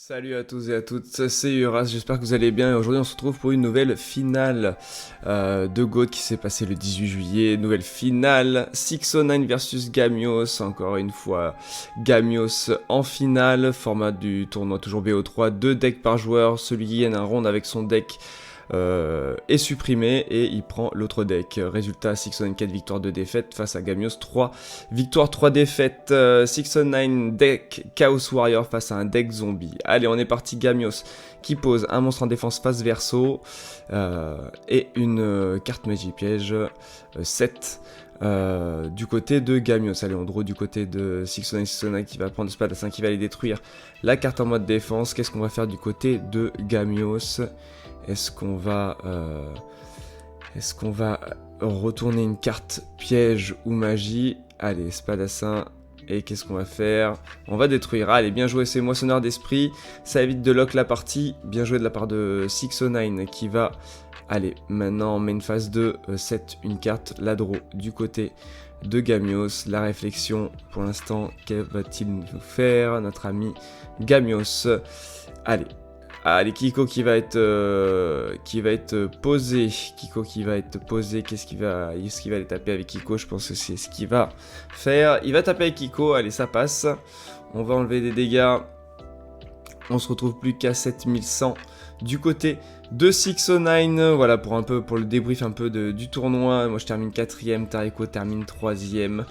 Salut à tous et à toutes, c'est Uras, j'espère que vous allez bien et aujourd'hui on se retrouve pour une nouvelle finale de GOAT qui s'est passée le 18 juillet, nouvelle finale, 609 versus Gamios, encore une fois Gamios en finale, format du tournoi toujours BO3, 2 decks par joueur, celui qui gagne un round avec son deck est supprimé et il prend l'autre deck. Résultat 609 4 victoires 2 défaites face à Gamios 3 victoires 3 défaites. 609 deck Chaos Warrior face à un deck zombie. Allez, on est parti. Gamios qui pose un monstre en défense face verso et une carte magie piège 7 du côté de Gamios. Allez, on draw du côté de 609 qui va prendre le spade à 5 qui va aller détruire la carte en mode défense. Qu'est-ce qu'on va faire du côté de Gamios? Est-ce qu'on va retourner une carte piège ou magie? Allez, spadassin. Et qu'est-ce qu'on va faire? On va détruire. Allez, bien joué, c'est moissonneur d'esprit. Ça évite de lock la partie. Bien joué de la part de 609 qui va... Allez, maintenant, main phase 2, 7, une carte, la draw du côté de Gamios. La réflexion, pour l'instant, que va-t-il nous faire, notre ami Gamios? Allez. Allez, Kiko qui va être posé. Kiko qui va être posé. Est-ce qu'il va aller taper avec Kiko? Je pense que c'est ce qu'il va faire. Il va taper avec Kiko. Allez, ça passe. On va enlever des dégâts. On se retrouve plus qu'à 7100 du côté de 609. Voilà, pour le débrief un peu du tournoi. Moi, je termine 4ème. Tareko termine 3ème.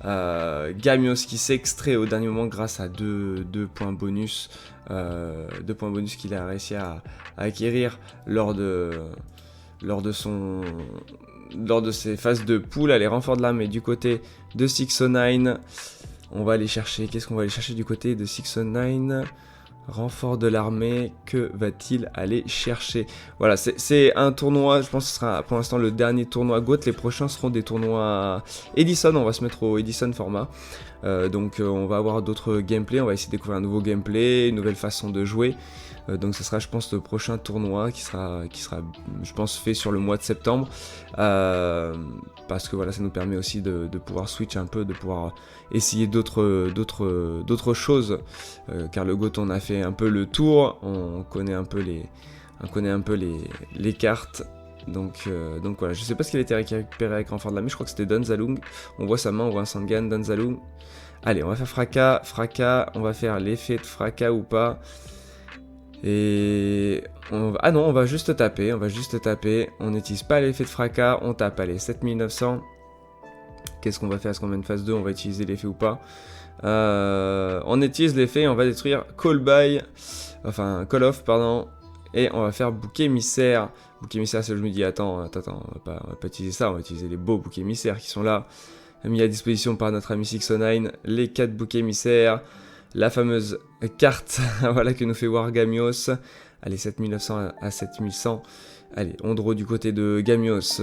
Gamios qui s'extrait au dernier moment grâce à deux points bonus. 2 points bonus qu'il a réussi à acquérir lors de ses phases de poule. Allez, renfort de l'âme. Et du côté de 609, on va aller chercher. Qu'est-ce qu'on va aller chercher du côté de 609? Renfort de l'armée, que va-t-il aller chercher? Voilà, c'est un tournoi, je pense que ce sera pour l'instant le dernier tournoi GOAT. Les prochains seront des tournois Edison, on va se mettre au Edison format. Donc on va avoir d'autres gameplays, on va essayer de découvrir un nouveau gameplay, une nouvelle façon de jouer. Donc ce sera, je pense, le prochain tournoi qui sera, je pense, fait sur le mois de septembre. Parce que voilà, ça nous permet aussi de pouvoir switch un peu, de pouvoir essayer d'autres choses. Car le GOAT, on a fait un peu le tour, on connaît un peu les cartes. Donc voilà, je sais pas ce qu'il a été récupéré avec renfort de la main, je crois que c'était Danzalung. On voit sa main, on voit un Sangan, Danzalung. Allez, on va faire fracas, on va faire l'effet de fracas ou pas. Et ah non, on va juste taper, on n'utilise pas l'effet de fracas, on tape, allez, 7900. Qu'est-ce qu'on va faire? Est-ce qu'on met une phase 2? On va utiliser l'effet ou pas? On utilise l'effet, on va détruire Call Off, pardon. Et on va faire bouquet émissaire. Bouquet émissaire, c'est je me dis, attends, on va pas utiliser ça, on va utiliser les beaux bouquets émissaires qui sont là, mis à disposition par notre ami 609, les 4 bouquets émissaires, la fameuse carte voilà, que nous fait voir Gamios. Allez, 7900 à 7100. Allez, on draw du côté de Gamios.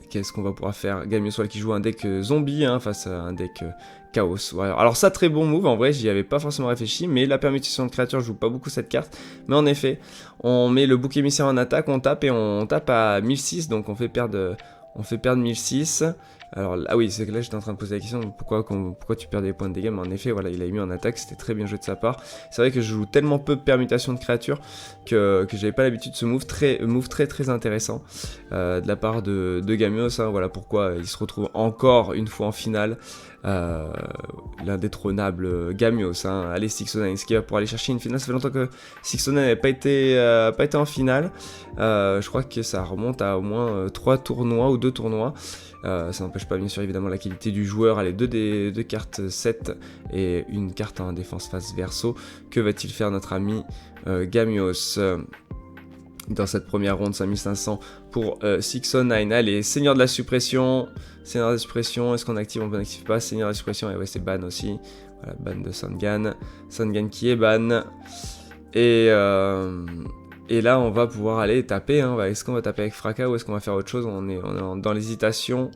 Qu'est-ce qu'on va pouvoir faire? Gamios voilà, qui joue un deck zombie face à un deck Chaos. Voilà. Alors ça, très bon move, en vrai, j'y avais pas forcément réfléchi, mais la permutation de créature, je joue pas beaucoup cette carte. Mais en effet, on met le bouc émissaire en attaque, on tape et on tape à 1006, donc on fait perdre 1006. Alors ah oui, c'est que là j'étais en train de poser la question, pourquoi tu perds des points de dégâts, mais en effet, voilà, il a mis en attaque, c'était très bien joué de sa part. C'est vrai que je joue tellement peu de permutations de créatures que j'avais pas l'habitude de ce move très intéressant de la part de Gamios, hein, voilà pourquoi il se retrouve encore une fois en finale. L'indétrônable Gamios, hein. Allez, 609, est-ce qu'il va pouvoir aller chercher une finale? Ça fait longtemps que 609 n'avait pas été en finale. Je crois que ça remonte à au moins 3 tournois ou 2 tournois. Ça n'empêche pas bien sûr évidemment la qualité du joueur. Allez, 2 cartes 7 et une carte en défense face verso. Que va-t-il faire notre ami Gamios dans cette première ronde? 5500 pour 609. Allez, Seigneur de la Suppression. Est-ce qu'on active? On n'active pas. Seigneur de la Suppression, et ouais, c'est ban aussi. Voilà, ban de Sangan. Sangan qui est ban. Et là, on va pouvoir aller taper. Hein. Est-ce qu'on va taper avec fracas ou est-ce qu'on va faire autre chose? On est dans l'hésitation.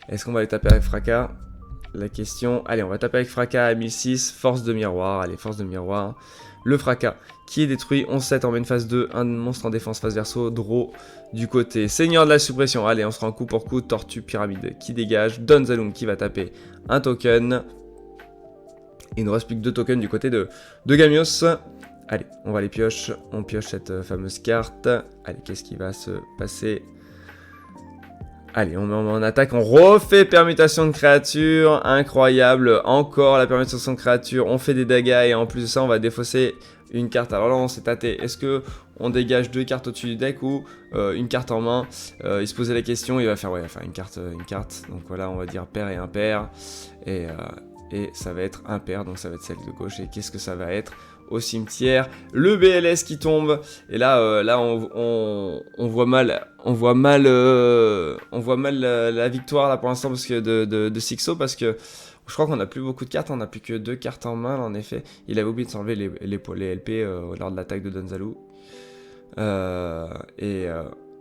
Est-ce qu'on va aller taper avec fracas? La question. Allez, on va taper avec fracas à 1006. Force de miroir. Allez, force de miroir. Le fracas qui est détruit. 11-7 en main phase 2. Un monstre en défense face verso. Draw du côté. Seigneur de la Suppression. Allez, on se rend coup pour coup. Tortue pyramide qui dégage. Danzalung qui va taper un token. Il ne reste plus que 2 tokens du côté de Gamios. Allez, on va les pioche. On pioche cette fameuse carte. Allez, qu'est-ce qui va se passer? Allez, on met en attaque. On refait permutation de créatures. Incroyable. Encore la permutation de créatures. On fait des dégâts et en plus de ça, on va défausser une carte. Alors là, on s'est tâté. Est-ce que on dégage 2 cartes au-dessus du deck ou une carte en main? Il se posait la question. Il va faire, ouais, il va faire une carte. Donc voilà, on va dire pair et impair. Et ça va être impair. Donc ça va être celle de gauche. Et qu'est-ce que ça va être? Au cimetière, le BLS qui tombe, et là, on voit mal la victoire là pour l'instant parce que de Sixo, parce que je crois qu'on n'a plus beaucoup de cartes, on n'a plus que 2 cartes en main là, en effet. Il avait oublié de s'enlever les LP lors de l'attaque de Donzalou, et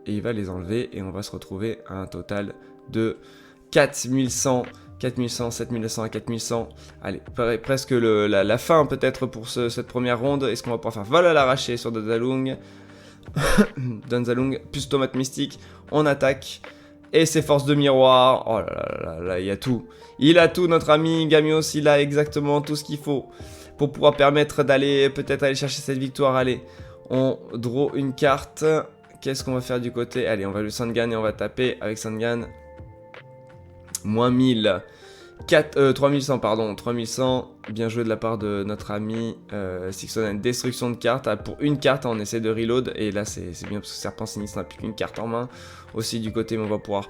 il va les enlever et on va se retrouver à un total de 4100. 4100, 7900 à 4100. Allez, presque la fin peut-être pour cette première ronde. Est-ce qu'on va pouvoir faire vol à l'arraché sur Donzalung? Donzalung plus tomate mystique. On attaque. Et ses forces de miroir. Oh là là, il y a tout. Il a tout, notre ami Gamios. Il a exactement tout ce qu'il faut pour pouvoir permettre d'aller peut-être aller chercher cette victoire. Allez, on draw une carte. Qu'est-ce qu'on va faire du côté? Allez, on va le Sangan et on va taper avec Sangan. Moins 1000. 3100, pardon. 3100. Bien joué de la part de notre ami Sixon. Destruction de carte. Pour une carte, on essaie de reload. Et là, c'est bien parce que Serpent Sinistre n'a plus qu'une carte en main. Aussi du côté, mais on va pouvoir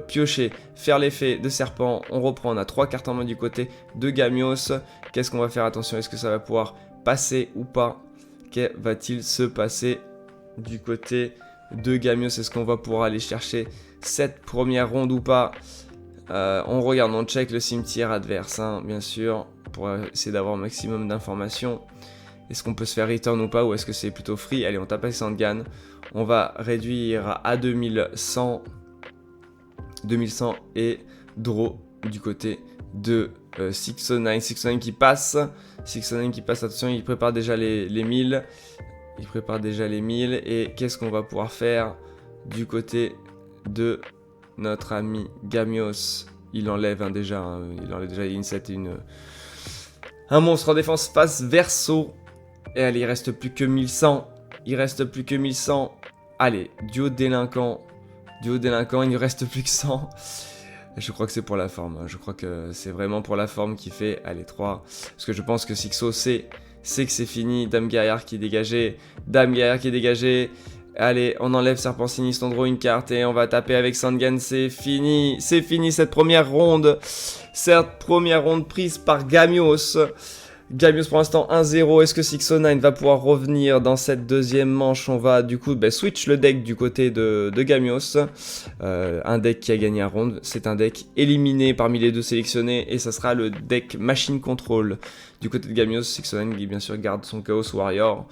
piocher, faire l'effet de Serpent. On reprend. On a 3 cartes en main du côté de Gamios. Qu'est-ce qu'on va faire? Attention, est-ce que ça va pouvoir passer ou pas? Que va-t-il se passer du côté de Gamios? Est-ce qu'on va pouvoir aller chercher cette première ronde ou pas? On regarde, on check le cimetière adverse, hein, bien sûr, pour essayer d'avoir un maximum d'informations. Est-ce qu'on peut se faire return ou pas, ou est-ce que c'est plutôt free? Allez, on tape avec Sandgan. On va réduire à 2100 et draw du côté de 609. 609 qui passe. 609 qui passe, attention, il prépare déjà les 1000. Il prépare déjà les 1000. Et qu'est-ce qu'on va pouvoir faire du côté de notre ami Gamios? Il enlève déjà, il inset un monstre en défense face verso. Et allez, il reste plus que 1100. Il reste plus que 1100. Allez, duo délinquant. Duo délinquant, il ne reste plus que 100. Je crois que c'est pour la forme. Je crois que c'est vraiment pour la forme qui fait, allez, 3. Parce que je pense que Sixo sait que c'est fini. Dame guerrière qui est dégagée. Dame guerrière qui est dégagée. Allez, on enlève Serpent Sinistre, on draw une carte et on va taper avec Sangan. C'est fini cette première ronde. Cette première ronde prise par Gamios. Gamios pour l'instant 1-0. Est-ce que 609 va pouvoir revenir dans cette deuxième manche? On va du coup switch le deck du côté de Gamios. Un deck qui a gagné un round. C'est un deck éliminé parmi les deux sélectionnés. Et ça sera le deck Machine Control du côté de Gamios. 609 qui bien sûr garde son Chaos Warrior.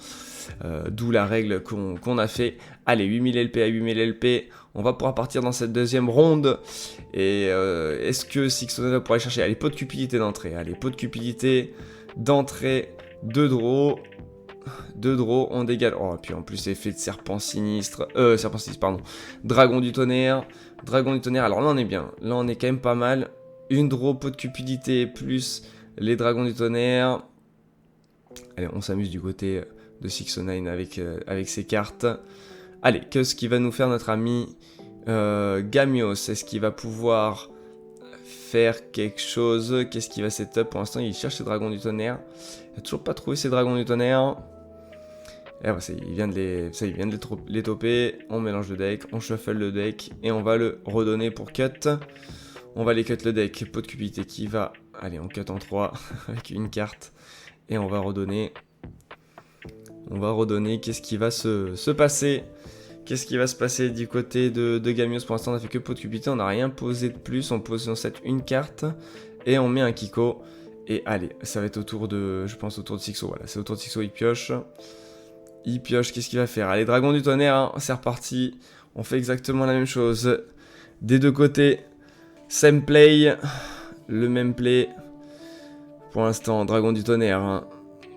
D'où la règle qu'on a fait. Allez, 8000 LP à 8000 LP. On va pouvoir partir dans cette deuxième ronde. Et est-ce que 609 va pouvoir aller chercher? Allez, pot de cupidité d'entrée. Allez, pot de cupidité d'entrée. 2 draws. 2 draws, on dégage. Oh, et puis en plus, effet de serpent sinistre. Serpent sinistre, pardon. Dragon du tonnerre. Dragon du tonnerre. Alors là, on est bien. Là, on est quand même pas mal. Une draw, pot de cupidité, plus les dragons du tonnerre. Allez, on s'amuse du côté de 609 avec ses cartes. Allez, qu'est-ce qu'il va nous faire notre ami Gamios? Est-ce qu'il va pouvoir faire quelque chose? Qu'est-ce qu'il va setup? Pour l'instant, il cherche ses dragons du tonnerre. Il n'a toujours pas trouvé ses dragons du tonnerre. Et ouais, il vient de les toper. On mélange le deck, on shuffle le deck et on va le redonner pour cut. On va les cut le deck. Pot de cupidité qui va... Allez, on cut en 3 avec une carte. Et on va redonner... qu'est-ce qui va se passer? Qu'est-ce qui va se passer du côté de Gamios? Pour l'instant, on a fait que pot de cupidité, on n'a rien posé de plus. On pose dans cette une carte et on met un Kiko. Et allez, ça va être autour de, je pense, autour de Sixo. Voilà, c'est autour de Sixo, il pioche. Il pioche, qu'est-ce qu'il va faire? Allez, Dragon du tonnerre, hein, c'est reparti. On fait exactement la même chose. Des deux côtés, same play. Le même play. Pour l'instant, Dragon du tonnerre, hein.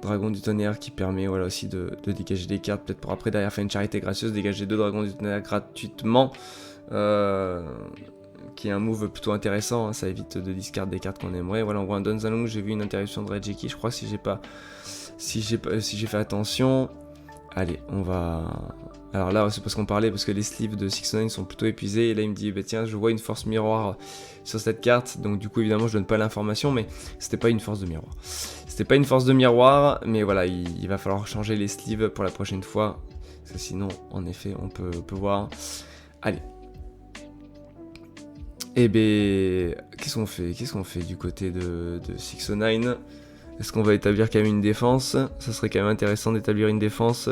Dragon du tonnerre qui permet voilà, aussi de dégager des cartes, peut-être pour après derrière faire une charité gracieuse, dégager 2 dragons du tonnerre gratuitement, qui est un move plutôt intéressant, hein, ça évite de discard des cartes qu'on aimerait. Voilà, on voit un Donzalung, j'ai vu une interruption de Regeki, je crois si j'ai pas si j'ai fait attention. Allez, on va... Alors là, c'est parce qu'on parlait, parce que les sleeves de 6ix9ine sont plutôt épuisés. Et là, il me dit, bah tiens, je vois une force miroir sur cette carte. Donc du coup, évidemment, je donne pas l'information, mais c'était pas une force de miroir. C'était pas une force de miroir, mais voilà, il va falloir changer les sleeves pour la prochaine fois. Parce que sinon, en effet, on peut voir. Allez. Eh ben, qu'est-ce qu'on fait du côté de 6ix9ine? Est-ce qu'on va établir quand même une défense? Ça serait quand même intéressant d'établir une défense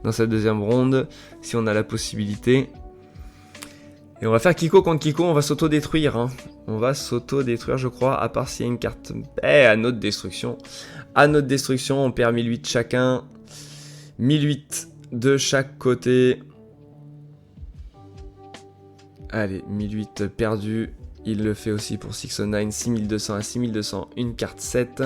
dans cette deuxième ronde, si on a la possibilité. Et on va faire Kiko contre Kiko, on va s'auto-détruire. Hein. On va s'auto-détruire, je crois, à part s'il y a une carte... à notre destruction. À notre destruction, on perd 1008 chacun. 1008 de chaque côté. Allez, 1008 perdu. Il le fait aussi pour 6ix9ine, 6200 à 6200, une carte 7.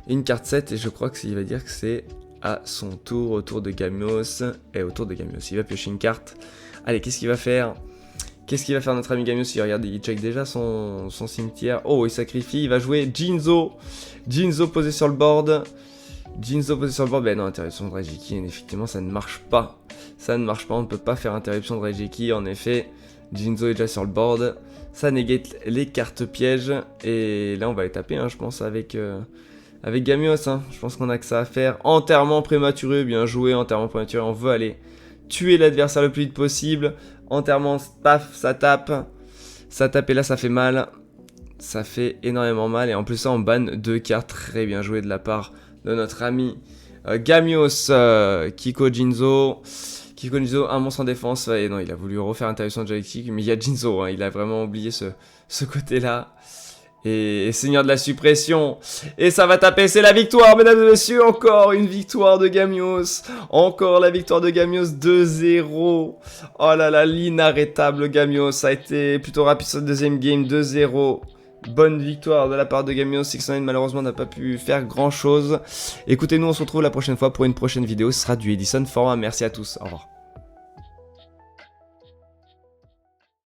Une carte 7 et je crois qu'il va dire que c'est à son tour, au tour de Gamios. Et au tour de Gamios, il va piocher une carte. Allez, qu'est-ce qu'il va faire? Qu'est-ce qu'il va faire notre ami Gamios? Il check déjà son cimetière. Oh, il sacrifie, il va jouer Jinzo. Jinzo posé sur le board. Jinzo posé sur le board. Ben non, interruption de Raigeki, effectivement ça ne marche pas. Ça ne marche pas, on ne peut pas faire interruption de Raigeki, en effet. Jinzo est déjà sur le board. Ça négate les cartes pièges. Et là on va les taper, hein, je pense, avec Gamios. Hein. Je pense qu'on a que ça à faire. Enterrement prématuré, bien joué, enterrement prématuré. On veut aller tuer l'adversaire le plus vite possible. Enterrement, paf, ça tape. Ça tape et là ça fait mal. Ça fait énormément mal. Et en plus ça on banne 2 cartes. Très bien joué de la part de notre ami Gamios. Kiko Jinzo. Kiko Jinzo, un monstre en défense. Et non, il a voulu refaire interruption de dialectique. Mais il y a Jinzo. Hein, il a vraiment oublié ce côté-là. Et Seigneur de la suppression. Et ça va taper, c'est la victoire, mesdames et messieurs. Encore une victoire de Gamios. Encore la victoire de Gamios, 2-0. Oh là là, l'inarrêtable Gamios. Ça a été plutôt rapide sur le deuxième game, 2-0. Bonne victoire de la part de Gamios. 6ix9ine malheureusement n'a pas pu faire grand chose. Écoutez, nous on se retrouve la prochaine fois pour une prochaine vidéo. Ce sera du Edison Format. Merci à tous, au revoir.